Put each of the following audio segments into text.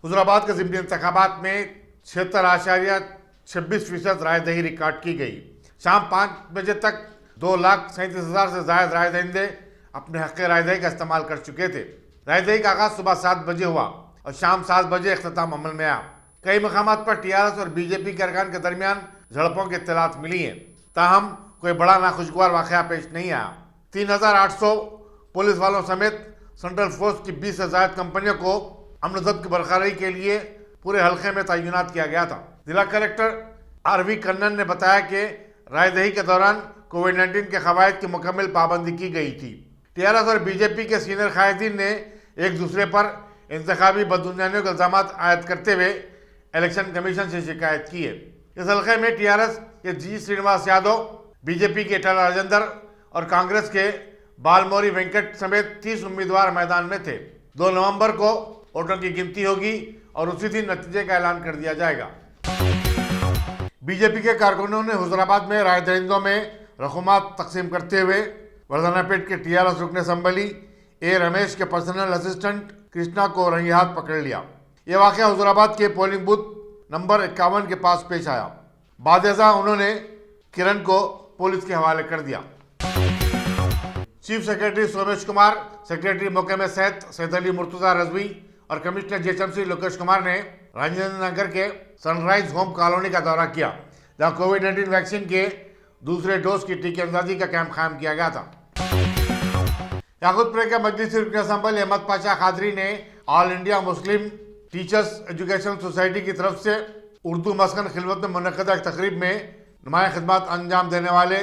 हुजूराबाद के ज़िमनी इंतखाबात में 76.26% रायदही रिकॉर्ड की गई। शाम 5 बजे तक 2,37,000 से ज्यादा राय दहिंदे अपने हक़ रायदही का इस्तेमाल कर चुके थे। रायदही का आगाज सुबह 7 बजे हुआ और शाम 7 बजे इख्तिताम अमल में आया। कई मकामात पर टीआरएस और बीजेपी के अरकान के दरमियान झड़पों की इत्तलात मिली हैं, ताहम कोई बड़ा नाखुशगवार वाक़या पेश नहीं आया। 3,800 पुलिस वालों समेत सेंट्रल फोर्स की 20 से ज्यादा कंपनियों को अमन ज़ब्त की बरकरारी के लिए पूरे हल्के में तैनात किया गया था। जिला कलेक्टर आरवी कन्नन ने बताया कि रायदही के दौरान कोविड-19 के कवायद की मुकम्मल पाबंदी की गई थी। टीआरएस और बीजेपी के सीनियर कायदीन ने एक दूसरे पर इंतखाबी बददुनियानियों के इल्जाम आयद करते हुए इलेक्शन कमीशन से शिकायत की है। इस हल्के में टीआरएस के जी श्रीनिवास यादव, बीजेपी के टाला राजेंद्र और कांग्रेस के बालमोरी वेंकट समेत 30 उम्मीदवार मैदान में थे। 2 नवंबर को वोटों की गिनती होगी और उसी दिन नतीजे का ऐलान कर दिया जाएगा। बीजेपी के कारकुनों ने हुजूराबाद में राय दहिंदों में रकूमात तकसीम करते हुए वर्धनापेट के टीआरएस रुकने संभली ए रमेश के पर्सनल असिस्टेंट कृष्णा को रंगे हाथ पकड़ लिया। यह वाक़या हुजूराबाद के पोलिंग बूथ नंबर 51 के पास पेश आया। बादशाह उन्होंने किरण को पुलिस के हवाले कर दिया। Chief secretary Somesh Kumar, secretary मोहकमे सेहत सैयद अली मुर्तजा रजवी और कमिश्नर जीएचएमसी लोकेश कुमार ने राजेंद्र नगर के सनराइज होम कॉलोनी का दौरा किया, जहां कोविड-19 वैक्सीन के दूसरे डोज की टीके अंदाजी का कैंप कायम किया गया था। याकूतपुर के मजलिसी रुकन असम्बली अहमद पाशा कादरी ने all India Muslim teachers education society की तरफ से उर्दू मस्कन खिलवत में मुनक़दा एक तकरीब में नुमाया खिदमत अंजाम देने वाले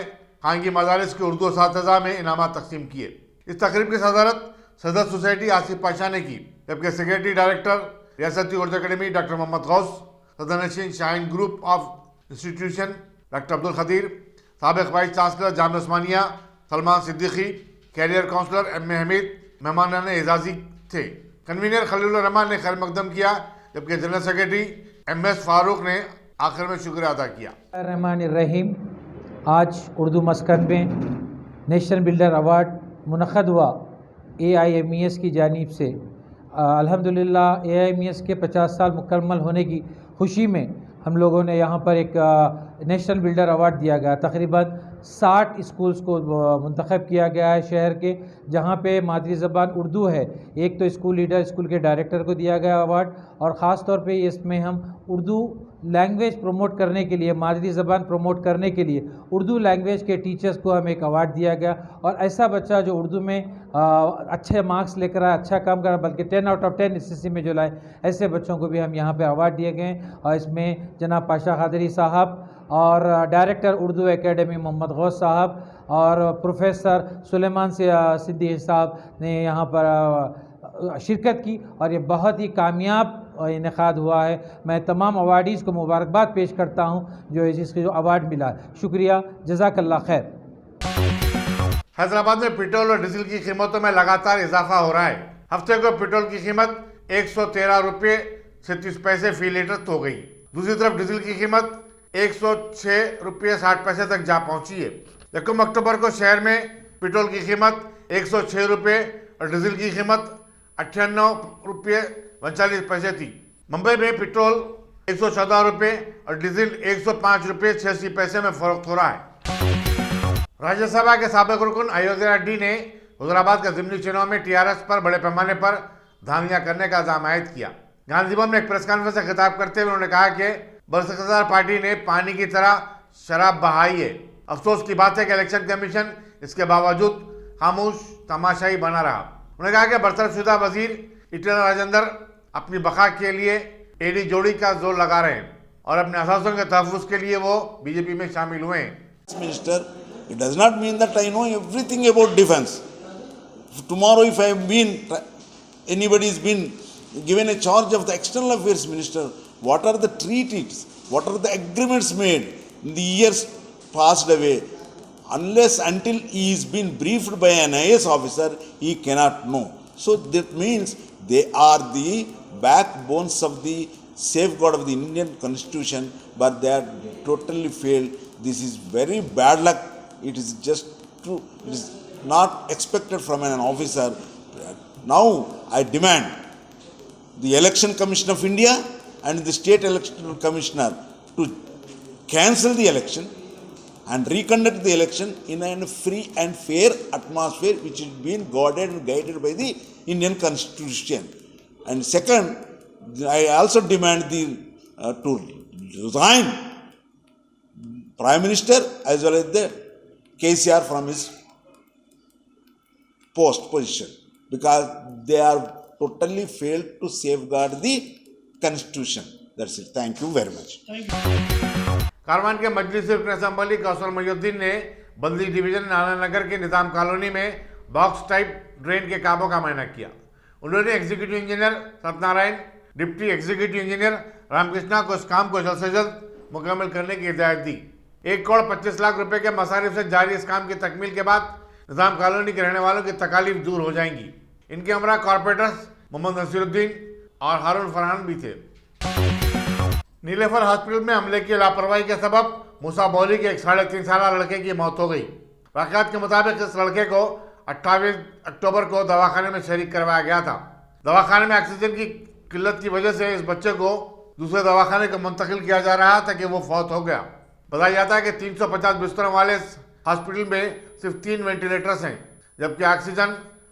खानगी मदारिस के उर्दू असातिज़ा में इनामात तकसीम किए। इस तकरीब की सदारत सदर सोसाइटी आसिफ पाशा ने की, जबकि सेक्रेटरी डायरेक्टर रियासती उर्दू अकेडमी डॉक्टर मोहम्मद गौस, सदरनशीन Shaheen group of institution doctor Abdul Khadeer, साबिक़ vice chancellor Jamia Osmania Salman Siddiqui, career counsellor MA. Hameed मेहमानान एजाजी थे। कन्वीनर खलीलुर रहमान ने खैर मकदम किया, जबकि जनरल सेक्रेटरी एम.एस. फारूक ने आखिर में शुक्रिया अदा किया। रहमान रहीम, आज उर्दू मस्कन में नेशनल बिल्डर अवार्ड मुनक़द हुआ AIMES की जानिब से। अल्हम्दुलिल्लाह AIMES के 50 साल मुकम्मल होने की खुशी में हम लोगों ने यहाँ पर एक नेशनल बिल्डर अवार्ड दिया गया। तकरीबन 60 स्कूल्स को मुंतखब किया गया है शहर के, जहाँ पे मादरी ज़बान उर्दू है। एक तो स्कूल लीडर, स्कूल के डायरेक्टर को दिया गया अवार्ड, और ख़ास तौर पे इसमें हम उर्दू लैंग्वेज प्रमोट करने के लिए, मादरी ज़बान प्रमोट करने के लिए उर्दू लैंग्वेज के टीचर्स को हमें एक अवार्ड दिया गया। और ऐसा बच्चा जो उर्दू में अच्छे मार्क्स लेकर आए, अच्छा काम करा, बल्कि 10 आउट ऑफ 10 SSC में जो लाए, ऐसे बच्चों को भी हम यहाँ पे अवार्ड दिए गए। और इसमें जनाब पाशा कादरी साहब और डायरेक्टर उर्दू एकेडमी मोहम्मद गौस साहब और प्रोफेसर सुलेमान सिद्दीकी साहब ने यहाँ पर शिरकत की, और ये बहुत ही कामयाब इनेकाद हुआ है। मैं तमाम अवार्डीज़ को मुबारकबाद पेश करता हूँ जो इसके जो अवार्ड मिला। शुक्रिया, जज़ाकल्लाह खैर। हैदराबाद में पेट्रोल और डीजल की कीमतों में लगातार इजाफा हो रहा है। हफ्ते को पेट्रोल की कीमत 113 रुपये 36 पैसे फी लीटर हो गई। दूसरी तरफ डीजल की कीमत 106 रुपये 60 पैसे तक जा पहुंची है। 1 अक्टूबर को शहर में पेट्रोल की कीमत 106 रुपये और डीजल की कीमत 98 रुपये 39 पैसे थी। मुंबई में पेट्रोल 114 रुपये और डीजल 105 रुपये 86 पैसे में फरोख्त हो रहा है। राज्यसभा के साबिक़ रुकन अयोध्या रेड्डी ने हुजूराबाद के ज़िमनी चुनाव में टीआरएस पर बड़े पैमाने पर धांधलियां करने का इल्जाम आयद किया। गांधी भवन में एक प्रेस कॉन्फ्रेंस से खिताब करते हुए उन्होंने कहा कि बरसकदार पार्टी ने पानी की तरह शराब बहाई है। अफसोस की बात है कि इलेक्शन कमीशन इसके बावजूद खामोश तमाशाई बना रहा। उन्होंने कहा कि बरतरफशुदा वजीर इटला राजेंद्र अपनी बका के लिए एडी जोड़ी का जोर लगा रहे हैं और अपने असासों के तहफ़्फ़ुज़ के लिए वो बीजेपी में शामिल हुए हैं। Minister, it does not mean that I know everything about defense. Tomorrow if I have been, anybody has been given a charge of the external affairs minister, what are the treaties, what are the agreements made in the years passed away? Unless until he is been briefed by an IAS officer, he cannot know. So that means they are the backbones of the safeguard of the Indian constitution, but they are totally failed. This is very bad luck. It is just true. It is not expected from an officer. Now I demand the Election Commission of India and the State Election Commissioner to cancel the election and reconduct the election in a free and fair atmosphere which is being guarded and guided by the Indian Constitution. And second, I also demand to resign Prime Minister as well as the KCR from his position, because they are totally failed to safeguard the Constitution. That's it. Thank you very much. Karwan के मजलिस assembly Kausar Mohiuddin ने बंदी division Nananagar के Nizam colony में box type drain के कामों का मायना किया। उन्होंने executive engineer Satyanarayana, deputy executive engineer Ramakrishna को इस काम को जल्द से जल्द मुकम्मल करने की हिदायत दी। 1,25,00,000 रुपए के मसारिफ से जारी इस काम की तकमील के बाद निजाम कॉलोनी के रहने वालों की तकालीफ दूर हो जाएंगी। इनके हमरा कॉर्पोरेटर्स मोहम्मद नसीरुद्दीन और हारून फरहान भी थे। नीलेफर हॉस्पिटल में हमले की लापरवाही के सबब मूसा बौली के एक 3.5 साल लड़के की मौत हो गई। वाक़यात के मुताबिक इस लड़के को 28 अक्टूबर को दवाखाने में शरीक करवाया गया था। दवाखाने में ऑक्सीजन की किल्लत की वजह से इस बच्चे को दूसरे दवाखाने को मुंतकिल किया जा रहा था कि वो फौत हो गया। बताया जाता है कि 350 बिस्तरों वाले इस हॉस्पिटल में सिर्फ 3 वेंटिलेटर्स हैं, जबकि ऑक्सीजन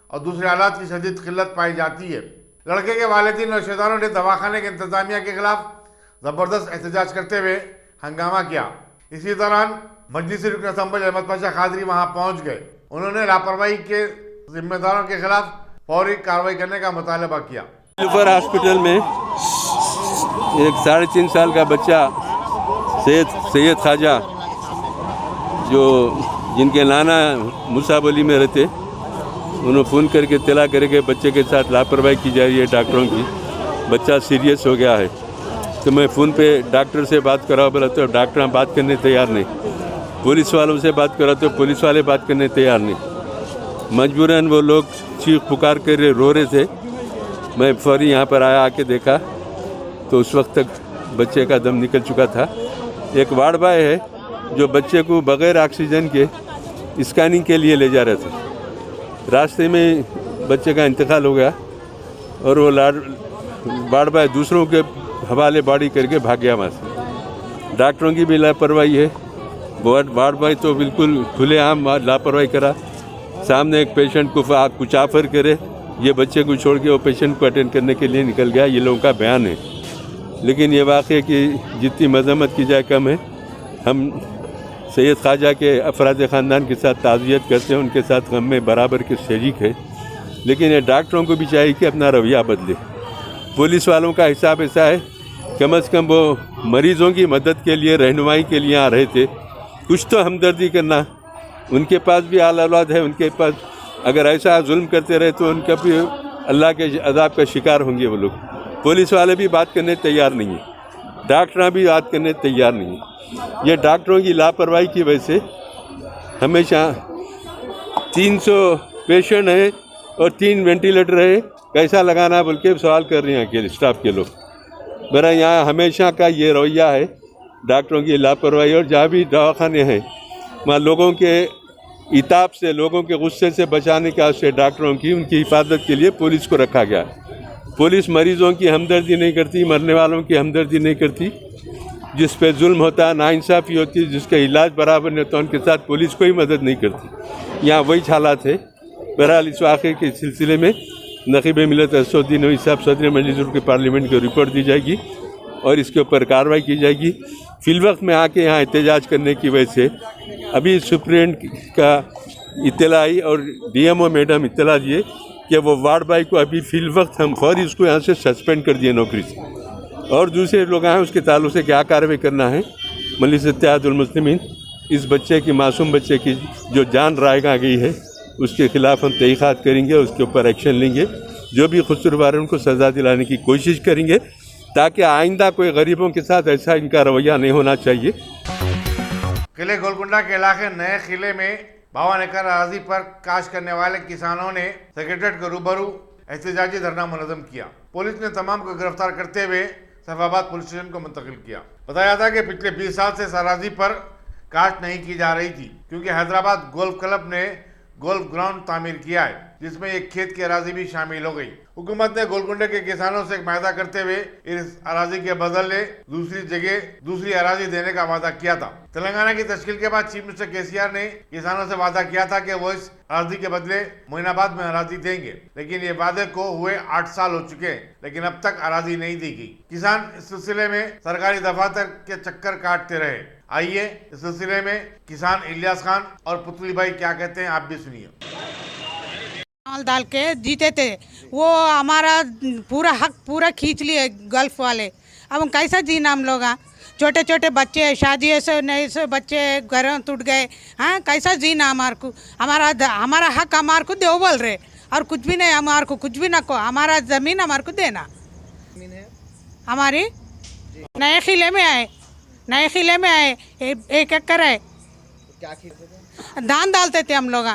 और दूसरे आलात की शदीद किल्लत पाई जाती है। लड़के के वालिदैन और रिश्तेदारों ने दवाखाने के इंतजामिया के खिलाफ ज़बरदस्त एहतजाज करते हुए हंगामा किया। इसी दौरान मजलिस रुकन असम्बली अहमद पाशा कादरी वहां पहुंच गए। उन्होंने लापरवाही के जिम्मेदारों के खिलाफ फौरी कार्रवाई करने का मुतालबा किया। नीलेफर हॉस्पिटल में एक 3.5 साल का बच्चा सैयद ख्वाजा, जो जिनके नाना मूसा बौली में रहते, उन्होंने फ़ोन करके इत्तला करके बच्चे के साथ लापरवाही की जा रही है डॉक्टरों की, बच्चा सीरियस हो गया है। तो मैं फ़ोन पे डॉक्टर से बात करा, बोला तो डॉक्टर बात करने तैयार नहीं। पुलिस वालों से बात करा तो पुलिस वाले बात करने तैयार नहीं। मजबूरन वो लोग चीख पुकार कर रो रहे थे। मैं फौरी यहाँ पर आया, आके देखा तो उस वक्त तक बच्चे का दम निकल चुका था। एक वार्ड बॉय है जो बच्चे को बग़ैर ऑक्सीजन के स्कैनिंग के लिए ले जा रहा था। रास्ते में बच्चे का इंतकाल हो गया और वो वार्ड बॉय दूसरों के हवाले बॉडी करके भाग गया वहाँ से। डॉक्टरों की भी लापरवाही है। वार्ड बॉय तो बिल्कुल खुलेआम लापरवाही करा। सामने एक पेशेंट को कुछ ऑफर करे, ये बच्चे को छोड़ के वो पेशेंट को अटेंड करने के लिए निकल गया। ये लोगों का बयान है, लेकिन ये वाक़े की जितनी मजम्मत की जाए कम है। हम सैयद ख्वाजा के अफराद ख़ानदान के साथ ताज़ियत करते हैं, उनके साथ गम में बराबर के शरीक है, लेकिन ये डॉक्टरों को भी चाहिए कि अपना रवैया बदले। पुलिस वालों का हिसाब ऐसा है, कम से कम वो मरीज़ों की मदद के लिए, रहनुमाई के लिए आ रहे थे। कुछ तो हमदर्दी करना, उनके पास भी आल औलाद है, उनके पास अगर ऐसा जुल्म करते रहे तो उनका भी अल्लाह के अज़ाब का शिकार होंगे वो लोग। पुलिस वाले भी बात करने तैयार नहीं है, डॉक्टर भी बात करने तैयार नहीं है। ये डॉक्टरों की लापरवाही की वजह से हमेशा 300 पेशेंट है और 3 वेंटिलेटर है, कैसा लगाना बोल के सवाल कर रहे हैं अकेले स्टाफ के लोग। मेरा यहाँ हमेशा का ये रवैया है, डॉक्टरों की लापरवाही। और जहाँ भी दवाखाने हैं वहाँ लोगों के इताब से, लोगों के गुस्से से बचाने के वास्ते डॉक्टरों की, उनकी हिफाजत के लिए पुलिस को रखा गया। पुलिस मरीज़ों की हमदर्दी नहीं करती, मरने वालों की हमदर्दी नहीं करती। जिस पे जुल्म होता है, नाइंसाफ़ी होती है, जिसका इलाज बराबर नहीं होता, उनके साथ पुलिस कोई मदद नहीं करती। यहाँ वही हालात है। बहरहाल इस वाक़े के सिलसिले में नक़ीब मिल्लत असदुद्दीन ओवैसी साहब सदर मजलिस के पार्लियामेंट को रिपोर्ट दी जाएगी और इसके ऊपर कार्रवाई की जाएगी। फिलवक्त में आके यहाँ एहतजाज करने की वजह से अभी सुप्रीम का इत्तला आई और डीएमओ मैडम इत्तला दिए कि वो वार्ड बॉय को अभी फिलवक्त हम फौरी उसको यहाँ से सस्पेंड कर दिए नौकरी से, और दूसरे लोग आए उसके ताल्लुक से क्या कार्रवाई करना है। मजलिस इत्तेहादुल मुस्लिमीन इस बच्चे की, मासूम बच्चे की जो जान रायगा गई है, उसके ख़िलाफ़ हम तहक़ीक़ात करेंगे, उसके ऊपर एक्शन लेंगे। जो भी कसूरवार उनको सज़ा दिलाने की कोशिश करेंगे ताकि आइंदा कोई गरीबों के साथ ऐसा इनका रवैया नहीं होना चाहिए। किले गोलकुंडा के इलाके नए किले में 52 एकड़ अराजी पर काश करने वाले किसानों ने सेक्रेटेरिएट के रूबरू एहतजाजी धरना मुनज़्ज़म किया। पुलिस ने तमाम को गिरफ्तार करते हुए सैफाबाद पुलिस स्टेशन को मुंतकिल किया। बताया था कि पिछले 20 साल से इस अराजी पर काश्त नहीं की जा रही थी, क्योंकि हैदराबाद गोल्फ क्लब ने गोल्फ ग्राउंड तामीर किया है, जिसमें एक खेत की अराजी भी शामिल हो गई। हुकूमत ने गोलकुंडे के किसानों से वायदा करते हुए इस अराजी के बदले दूसरी जगह दूसरी अराजी देने का वादा किया था। तेलंगाना की तश्कील के बाद चीफ मिनिस्टर केसीआर ने किसानों से वादा किया था कि वो इस अराजी के बदले मोइनाबाद में अराजी देंगे, लेकिन ये वादे को हुए 8 साल हो चुके हैं, लेकिन अब तक अराजी नहीं दी गई। किसान इस सिलसिले में सरकारी दफातर के चक्कर काटते रहे। आइए इस सिलसिले में किसान इलियास खान और पुतली भाई क्या कहते हैं, आप भी सुनिए। माल डाल के जीते थे, वो हमारा पूरा हक पूरा खींच लिए गल्फ वाले। अब हम कैसा जीना हम लोग? छोटे छोटे बच्चे, शादी से नए से बच्चे घर टूट गए। हाँ, कैसा जीना हमारे को? हमारा हक हमारे को दो बोल रहे, और कुछ भी नहीं, हमारे को कुछ भी ना को। हमारा ज़मीन हमारे को देना। हमारी नए किले में आए, नए किले में आए, 1 एकड़ है। धान डालते थे हम लोग।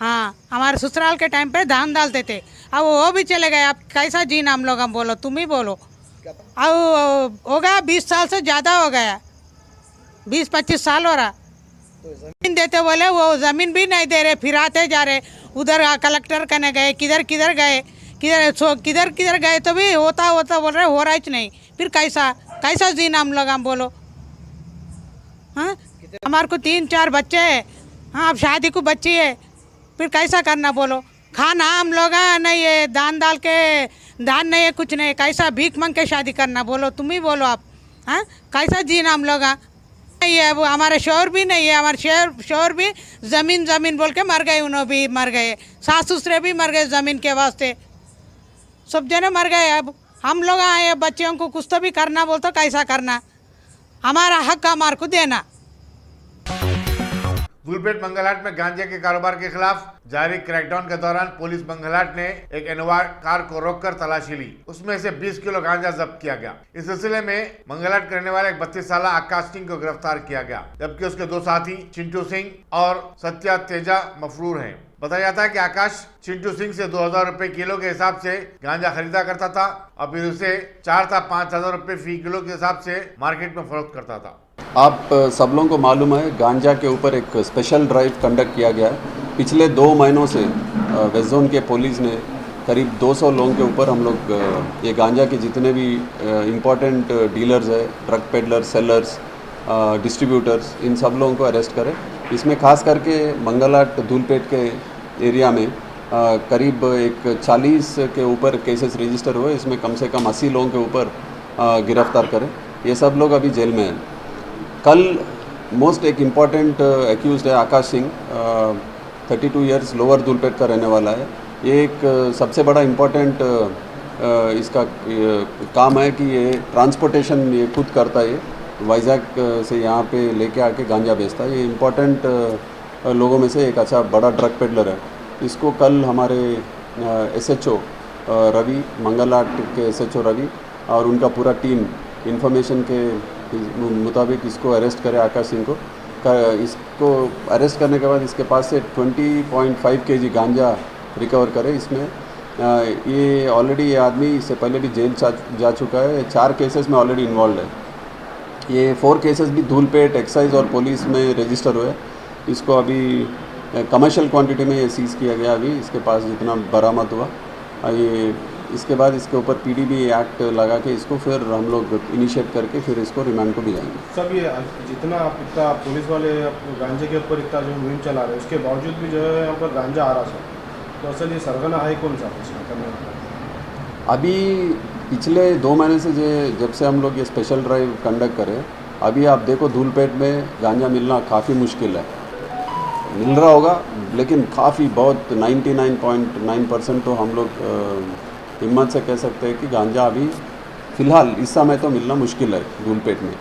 हाँ, हमारे ससुराल के टाइम पे धान डालते थे। अब वो भी चले गए। अब कैसा जीना हम लोग? हम बोलो, तुम ही बोलो। अब हो गया 20 साल से ज़्यादा हो गया, 20-25 साल हो रहा। जमीन देते बोले, वो ज़मीन भी नहीं दे रहे, फिराते जा रहे। उधर कलेक्टर करने गए, किधर किधर गए, किधर किधर गए, तो भी होता बोल रहे, हो रहा ही नहीं। फिर कैसा जीना हम लोग? हम बोलो। हाँ, हमारे को 3-4 बच्चे हैं। हाँ, अब शादी को बच्ची है, फिर कैसा करना बोलो? खाना हम लोग नहीं है, दान डाल के दान नहीं है, कुछ नहीं। कैसा भीख मांग के शादी करना बोलो? तुम ही बोलो आप। हाँ, कैसा जीना हम लोग? नहीं है, वो हमारे शोहर भी नहीं है। हमारे शोहर भी ज़मीन बोल के मर गए, उन्होंने भी मर गए, सास ससुरे भी मर गए ज़मीन के वास्ते, सब जने मर गए। अब हम लोग आए, बच्चों को कुछ तो भी करना बोल, तो कैसा करना? हमारा हक हमारे को देना। धूलपेट मंगलहाट में गांजे के कारोबार के खिलाफ जारी क्रैकडाउन के दौरान पुलिस मंगलहाट ने एक इनोवा कार को रोककर तलाशी ली। उसमें से 20 किलो गांजा जब्त किया गया। इस सिलसिले में मंगलहाट के रहने वाले एक 32 साल आकाश सिंह को गिरफ्तार किया गया, जबकि उसके 2 साथी चिंटू सिंह और सत्या तेजा मफरूर हैं। बताया जाता है कि आकाश चिंटू सिंह से 2000 रुपए किलो के हिसाब से गांजा खरीदा करता था और फिर उसे 4 था 5000 रुपए फी किलो के हिसाब से मार्केट में फरोख्त करता था। आप सब लोगों को मालूम है, गांजा के ऊपर एक स्पेशल ड्राइव कंडक्ट किया गया है। पिछले 2 महीनों से वेस्ट जोन के पुलिस ने करीब 200 लोगों के ऊपर हम लोग ये गांजा के जितने भी इम्पोर्टेंट डीलर्स है, ट्रक पेडलर, सेलर्स, डिस्ट्रीब्यूटर्स, इन सब लोगों को अरेस्ट करे। इसमें खास करके मंगलहाट धूलपेट के एरिया में करीब एक 40 के ऊपर केसेस रजिस्टर हुए। इसमें कम से कम 80 लोगों के ऊपर गिरफ्तार करें। ये सब लोग अभी जेल में हैं। कल मोस्ट एक इम्पॉर्टेंट एक्यूज्ड है आकाश सिंह, 32 इयर्स, लोअर धूलपेट का रहने वाला है। ये एक सबसे बड़ा इम्पॉर्टेंट इसका काम है कि ये ट्रांसपोर्टेशन ये खुद करता है। वाइजैक से यहाँ पे लेके आके गांजा बेचता है। ये इम्पॉर्टेंट लोगों में से एक अच्छा बड़ा ड्रग पेडलर है। इसको कल हमारे SHO रवि, मंगलहाट के SHO रवि और उनका पूरा टीम इन्फॉर्मेशन के मुताबिक इसको अरेस्ट करे, आकाश सिंह को। इसको अरेस्ट करने के बाद इसके पास से 20.5 kg गांजा रिकवर करे। इसमें ये ऑलरेडी ये आदमी इससे पहले भी जेल जा चुका है। 4 केसेस में ऑलरेडी इन्वॉल्व है। ये 4 केसेस भी धूलपेट एक्साइज और पुलिस में रजिस्टर हुए। इसको अभी कमर्शियल क्वांटिटी में ये सीज़ किया गया। अभी इसके पास जितना बरामद हुआ, ये इसके बाद इसके ऊपर PDB एक्ट लगा के इसको फिर हम लोग इनिशिएट करके फिर इसको रिमांड को भी जाएंगे। सब ये जितना इतना पुलिस वाले गांजे के ऊपर इतना जो मुहिम चला रहे हैं, उसके बावजूद भी जो है यहाँ पर गांजा आ रहा है, तो असल ये सरगना है कौन सा करने? अभी पिछले 2 महीने से जब से हम लोग ये स्पेशल ड्राइव कंडक्ट करें, अभी आप देखो धूलपेट में गांजा मिलना काफ़ी मुश्किल है। मिल रहा होगा लेकिन काफ़ी बहुत 99.9% तो हम लोग हिम्मत से कह सकते हैं कि गांजा अभी फ़िलहाल इस समय तो मिलना मुश्किल है धूलपेट में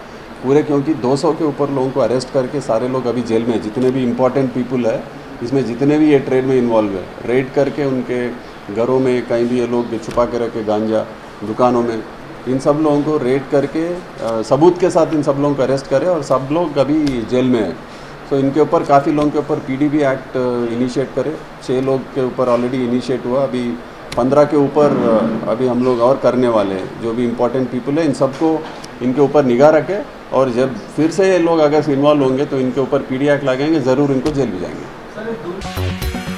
पूरे, क्योंकि 200 के ऊपर लोगों को अरेस्ट करके सारे लोग अभी जेल में, जितने भी इम्पोर्टेंट पीपल है इसमें, जितने भी ये ट्रेड में इन्वॉल्व है, रेड करके उनके घरों में कहीं भी ये लोग छुपा के रखे गांजा, दुकानों में, इन सब लोगों को रेड करके सबूत के साथ इन सब लोगों को अरेस्ट करें और सब लोग अभी जेल में है। तो इनके ऊपर काफ़ी लोगों के ऊपर PDB एक्ट इनिशिएट करे। 6 लोग के ऊपर ऑलरेडी इनिशिएट हुआ, अभी 15 के ऊपर अभी हम लोग और करने वाले हैं। जो भी इम्पोर्टेंट पीपल है इन सबको इनके ऊपर निगाह रखें और जब फिर से ये लोग अगर इन्वॉल्व होंगे तो इनके ऊपर PD एक्ट लगाएंगे, ज़रूर इनको जेल भी जाएंगे।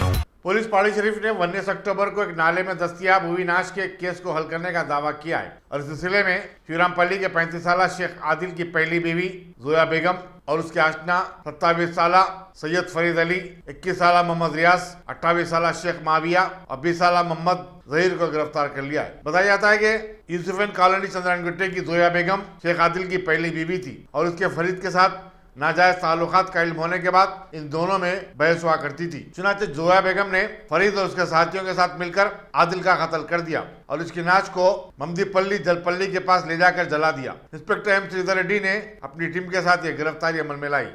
पुलिस पहाड़ी शरीफ ने 19 अक्टूबर को एक नाले में दस्तयाब हुई नाश के केस को हल करने का दावा किया है और इस सिलसिले में शिवरामपल्ली के 35 साल शेख आदिल की पहली बीवी जोया बेगम और उसके आशना 27 साल सैयद फरीद अली, 21 साल मोहम्मद रियाज, 28 साल शेख माविया और 20 साल मोहम्मद जहीर को गिरफ्तार कर लिया है। बताया जाता है कि यूसुफन कॉलोनी चंद्रायनगुट्टे की जोया बेगम शेख आदिल की पहली बीवी थी और उसके फरीद के साथ नाजायज ताल्लुकात का इल्म होने के बाद इन दोनों में बहस हुआ करती थी। चुनाचे जोया बेगम ने फरीद और उसके साथियों के साथ मिलकर आदिल का कत्ल कर दिया और इसकी नाश को ममदीपल्ली जलपल्ली के पास ले जाकर जला दिया। इंस्पेक्टर एम श्रीधर रेड्डी ने अपनी टीम के साथ ये गिरफ्तारी अमल में लाई।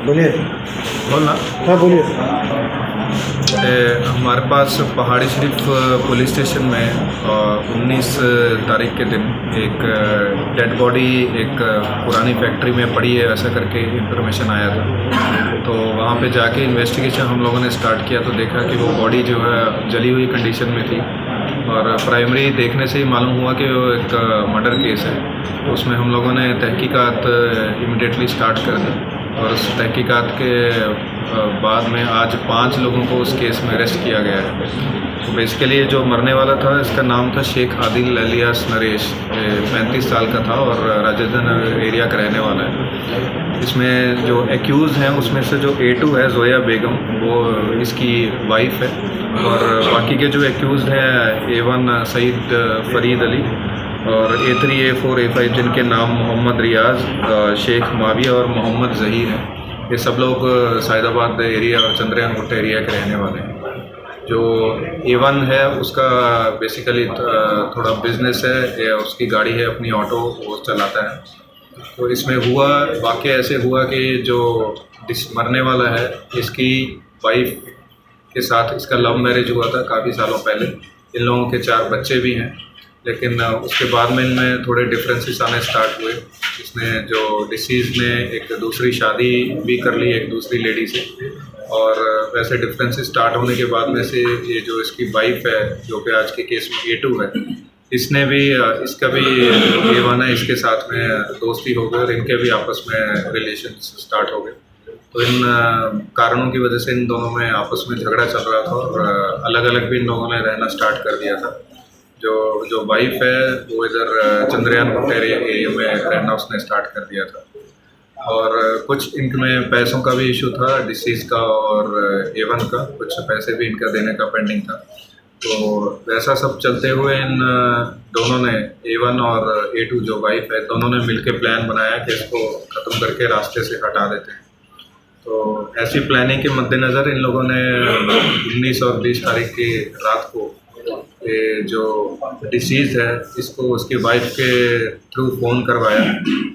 बोलिए, बोलना। हाँ बोलिए। हमारे पास पहाड़ी शरीफ पुलिस स्टेशन में 19 तारीख के दिन एक डेड बॉडी एक पुरानी फैक्ट्री में पड़ी है ऐसा करके इंफॉर्मेशन आया था। तो वहाँ पे जाके इन्वेस्टिगेशन हम लोगों ने स्टार्ट किया तो देखा कि वो बॉडी जो है जली हुई कंडीशन में थी और प्राइमरी देखने से ही मालूम हुआ कि वो एक मर्डर केस है। तो उसमें हम लोगों ने तहकीकात इमिडिएटली स्टार्ट कर दी और उस तहकीकात के बाद में आज 5 लोगों को उस केस में अरेस्ट किया गया है। तो बेसिकली जो मरने वाला था इसका नाम था शेख आदिल अलियास नरेश, 35 साल का था और राजस्थान एरिया का रहने वाला है। इसमें जो एक्यूज़ हैं उसमें से जो A2 है जोया बेगम, वो इसकी वाइफ है और बाकी के जो एक्यूज़ हैं A1 सईद फरीद अली और A3, A4, A5 जिनके नाम मोहम्मद रियाज, शेख माविया और मोहम्मद जहीर हैं। ये सब लोग सैदाबाद एरिया और चंद्रायनगुट्टा एरिया के रहने वाले हैं। जो A1 है उसका बेसिकली थोड़ा बिजनेस है, उसकी गाड़ी है अपनी ऑटो, वो चलाता है। तो इसमें हुआ वाक़या ऐसे हुआ कि जो मरने वाला है इसकी वाइफ के साथ इसका लव मैरिज हुआ था काफ़ी सालों पहले। इन लोगों के 4 बच्चे भी हैं, लेकिन उसके बाद में इनमें थोड़े डिफरेंसेस आने स्टार्ट हुए। इसने जो डिसीज़ ने एक दूसरी शादी भी कर ली एक दूसरी लेडी से और वैसे डिफरेंसेस स्टार्ट होने के बाद में से ये जो इसकी वाइफ है जो कि आज के केस में A2 है, इसने भी इसका भी A1 है, इसके साथ में दोस्ती हो गई और इनके भी आपस में रिलेशन स्टार्ट हो गए। तो इन कारणों की वजह से इन दोनों में आपस में झगड़ा चल रहा था और अलग अलग भी इन लोगों ने रहना स्टार्ट कर दिया था। जो वाइफ है वो इधर चंद्रायनगुट्टा एरिया में रहना उसने स्टार्ट कर दिया था और कुछ इनमें पैसों का भी इशू था, डिसीज़ का और A1 का कुछ पैसे भी इनका देने का पेंडिंग था। तो वैसा सब चलते हुए इन दोनों ने A1 और A2 जो वाइफ है दोनों ने मिलकर प्लान बनाया कि इसको ख़त्म करके रास्ते से हटा देते हैं। तो ऐसी प्लानिंग के मद्देनज़र इन लोगों ने 19 और 20 तारीख की रात को ये जो डिसीज़ है इसको उसकी वाइफ के थ्रू फ़ोन करवाया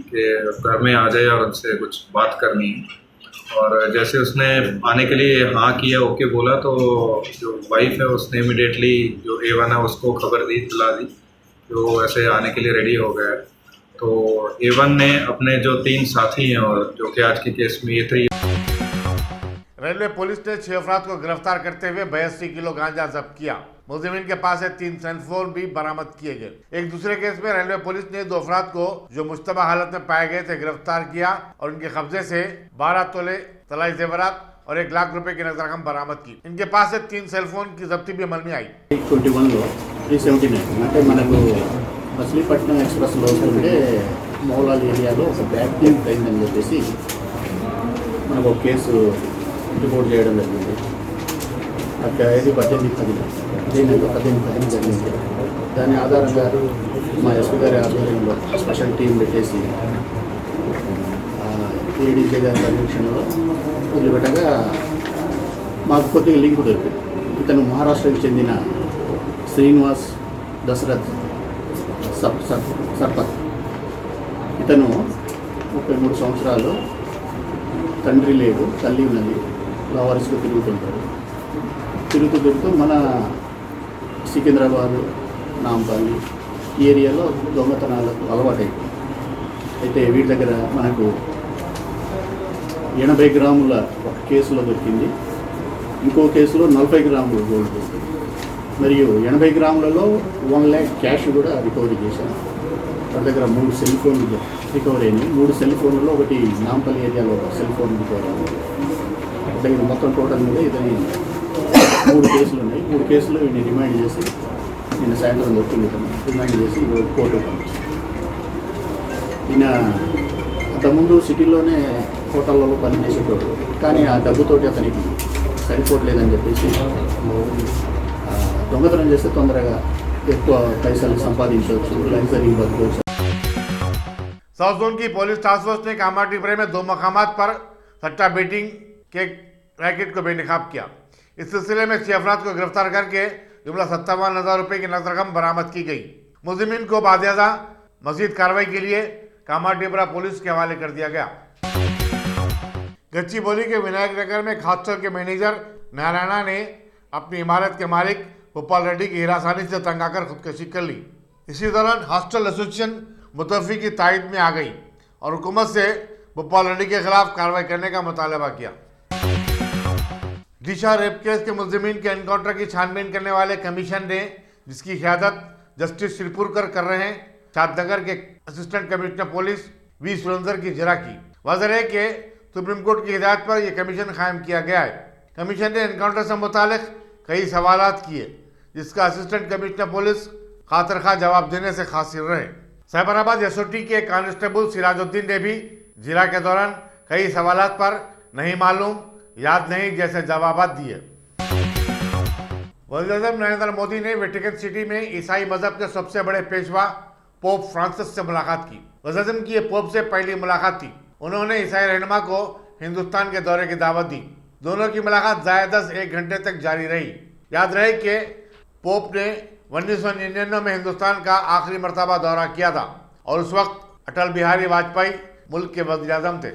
कि घर में आ जाए और उनसे कुछ बात करनी है। और जैसे उसने आने के लिए हाँ किया, ओके बोला, तो जो वाइफ है उसने इमिडिएटली जो A1 है उसको खबर दी, इत्तला दी जो ऐसे आने के लिए रेडी हो गया है। तो A1 ने अपने जो 3 साथी हैं और जो कि आज के केस में A3। रेलवे पुलिस ने 6 अफराद को गिरफ्तार करते हुए 82 किलो गांजा जब्त किया। मुलजिमीन के पास से 3 सेलफोन भी बरामद किए गए। एक दूसरे केस में रेलवे पुलिस ने 2 अफराद को जो मुश्तबा हालत में पाए गए थे गिरफ्तार किया और उनके कब्जे से 12 तोले तलाई जेवरात और 1 लाख रुपए की नकद रकम बरामद की। इनके पास से 3 सेलफोन की जब्ती भी अमल में आई। 21లో 379 అంటే మనకు మచిలీపట్నం ఎక్స్ప్రెస్లో ఉండే మౌలాల్ ఏరియాలో ఒక బ్యాక్ క్లీన్ అయిందని చెప్పేసి మనకు ఒక కేసు రిపోర్ట్ చేయడం జరిగింది. అక్కడ 18/10 జరిగింది. దాని ఆధారంగా మా ఎస్పీ గారి ఆధ్వర్యంలో స్పెషల్ టీం పెట్టేసి ఏడీజే గారి పర్యవేక్షణలో వదిలిపెట్టగా మాకు కొద్దిగా లింక్ దొరికింది. ఇతను మహారాష్ట్రకి చెందిన శ్రీనివాస్ దశరథ్ సర్పత్. ఇతను 33 సంవత్సరాలు, తండ్రి లేడు, తల్లి ఉన్నది, లావారీస్గా తిరుగుతుంటాడు. తిరుగుతూ మన సికింద్రాబాద్, నాంపల్లి ఈ ఏరియాలో దొంగతనాలకు అలవాటైంది. అయితే వీటి దగ్గర మనకు 80 గ్రాముల ఒక కేసులో దొరికింది, ఇంకో కేసులో 40 గ్రాములు గోల్డ్ దొరికింది, మరియు 80 గ్రాములలో 1 lakh క్యాష్ కూడా రికవరీ చేశాను. వాళ్ళ దగ్గర 3 సెల్ ఫోన్లు రికవర్ అయినాయి. 3 సెల్ ఫోన్లలో ఒకటి నాంపల్లి ఏరియాలో ఒక సెల్ ఫోన్ రికవర్ అయింది. వాళ్ళ దగ్గర మొత్తం టోటల్ మీద ఇతని 3 కేసులు ఉన్నాయి. 3 కేసులు వీడిని రిమైండ్ చేసి నిన్న సాయంత్రం దొరికింది. రిమైండ్ చేసి కోర్టుకు పంపించారు. ఈయన అంతకుముందు సిటీలోనే హోటళ్ళలో పనిచేసేటోడు, కానీ ఆ డబ్బుతోటి అతనికి సరిపోవట్లేదని చెప్పేసి దొంగతనం చేస్తే తొందరగా ఎక్కువ पैसा संपादिंचవచ్చు, लग्जरी बदलవచ్చు. साउथ जोन की पुलिस टास्क फोर्स ने कामाटीपुरे में 2 मकामात पर सट्टा बेटिंग के रैकेट को बेनकाब किया. इस सिलसिले में 6 अफराद को गिरफ्तार करके जुमला 57,000 रुपये की नकद रकम बरामद की गई. मुलजिमीन को बादशाह मजीद कार्रवाई के लिए कामाटीपुरा पुलिस के हवाले कर दिया गया. गच्चीबौली के विनायक नगर में हॉस्टल के मैनेजर नारायणा ने अपनी इमारत के मालिक भोपाल रेड्डी की हिरासानी से तंग आकर खुदकशी कर ली. इसी दौरान हॉस्टल एसोसिएशन मुतफ़ी की तायद में आ गई और हुकूमत से भोपाल रेड्डी के खिलाफ कार्रवाई करने का मुतालबा किया. दिशा रेप केस के मुलजिमीन के एनकाउंटर की छानबीन करने वाले कमीशन ने, जिसकी क़यादत जस्टिस श्रीपुरकर कर रहे हैं, शादनगर के assistant commissioner police V Surender की जिरा की. वजह है कि सुप्रीम कोर्ट की हिदायत पर यह कमीशन कायम किया गया है. कमीशन ने एनकाउंटर से मुतालिक कई सवालात किए, जिसका असिस्टेंट कमिश्नर पुलिस खातिर जवाब देने से कासिर रहे. साइबराबाद एसओटी के कांस्टेबल सिराजुद्दीन ने भी जिला के दौरान कई सवालात पर नहीं मालूम, याद नहीं जैसे जवाबात दिए. वज़ीर-ए-आज़म नरेंद्र मोदी ने वेटिकन सिटी में ईसाई मजहब के सबसे बड़े पेशवा पोप फ्रांसिस से मुलाकात की. वज़ीर-ए-आज़म की ये पोप से पहली मुलाकात थी. उन्होंने ईसाई रहनुमा को हिंदुस्तान के दौरे की दावत दी. दोनों की मुलाकात ज़्यादा 1 घंटे तक जारी रही. याद रहे कि पोप ने 1999 में हिंदुस्तान का आखिरी मरतबा दौरा किया था और उस वक्त अटल बिहारी वाजपेयी मुल्क के वज़ीर-ए-आज़म थे.